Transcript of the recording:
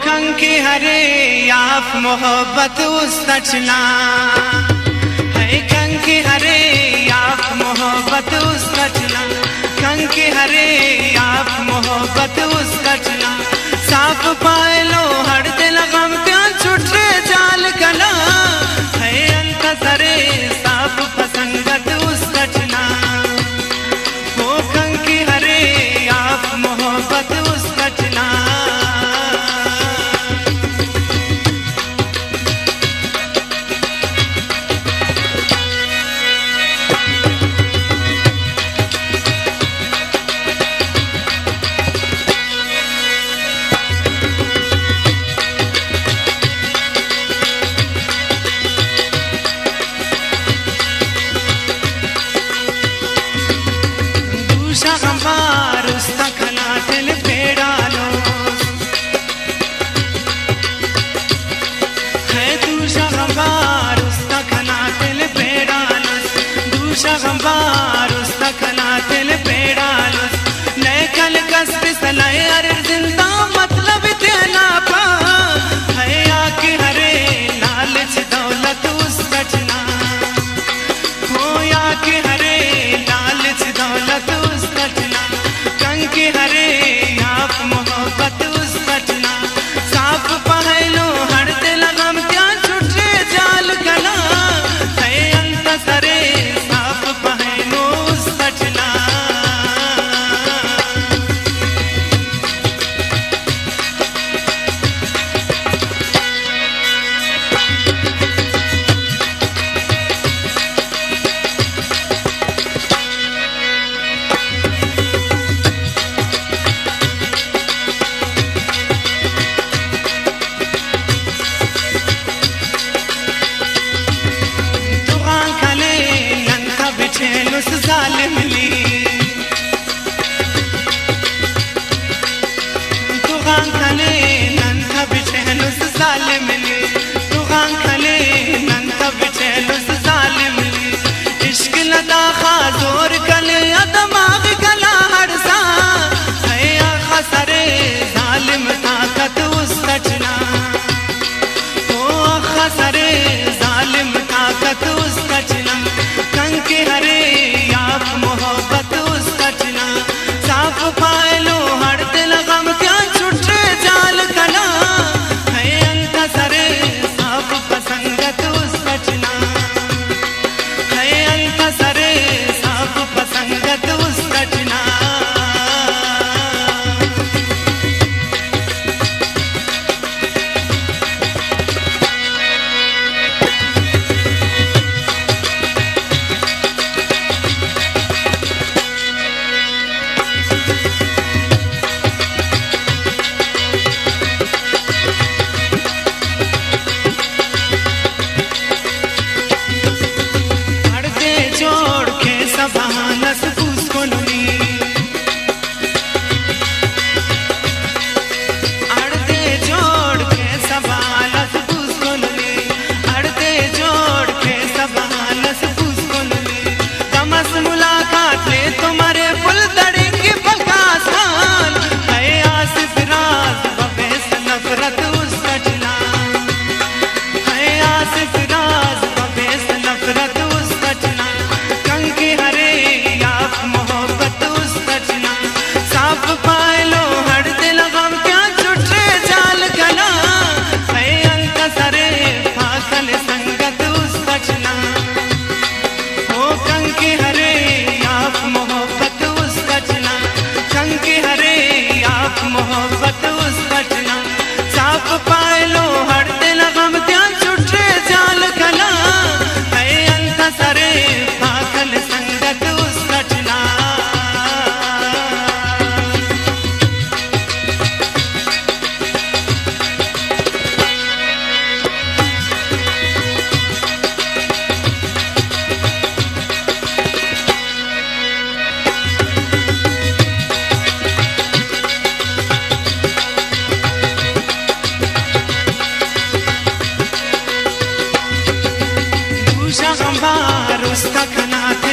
कंकी हरे याफ मोहब्बत उस्तचना है कंकी हरे याफ मोहब्बत उस्तचना कंकी हरे याफ मोहब्बत उस्तचना साफ पाए लो हर दिल गम त्या छुट्टे जाल कला है अंत सरे साफ पसंगत उस्तचना हो कंकी हरे याफ मोहब्बत उस्तचना जिंदा मतलब देना पा है आके हरे लालच दौलत उस्तचना हो आके हरे लालच दौलत उस्तचना कंके हरे याफ मोहब्बत उस्तचना साफ पहलो हर दिल गम क्या छुट्टे जाल गला है अंत सरे साफ पहलो उस्तचना जालिम ली तू गांखले नंथा बिछेलुस जालिम ली तू गांखले नंथा बिछेलुस जालिम ली इश्क लदा खाजोर कले अदमाग कला हरसा है आखा सरे जालिम ताकत उस्तचना ओ आखा सरे जालिम ताकत उस्तचना कंके हरे मोहब्बत उस्तचना साफ पायलो हर दिल गम क्या छुट्टे जाल कला है अंत सरे साफ पसंगत उस्तचना है अंत सरे साफ पसंगत उस्तचना मोहब्बत उस्तचना साफ पायलो हर दिल गम त्या छुट्टे जाल गला है अंत सरे पागल संगत उस्तचना उसका खना थे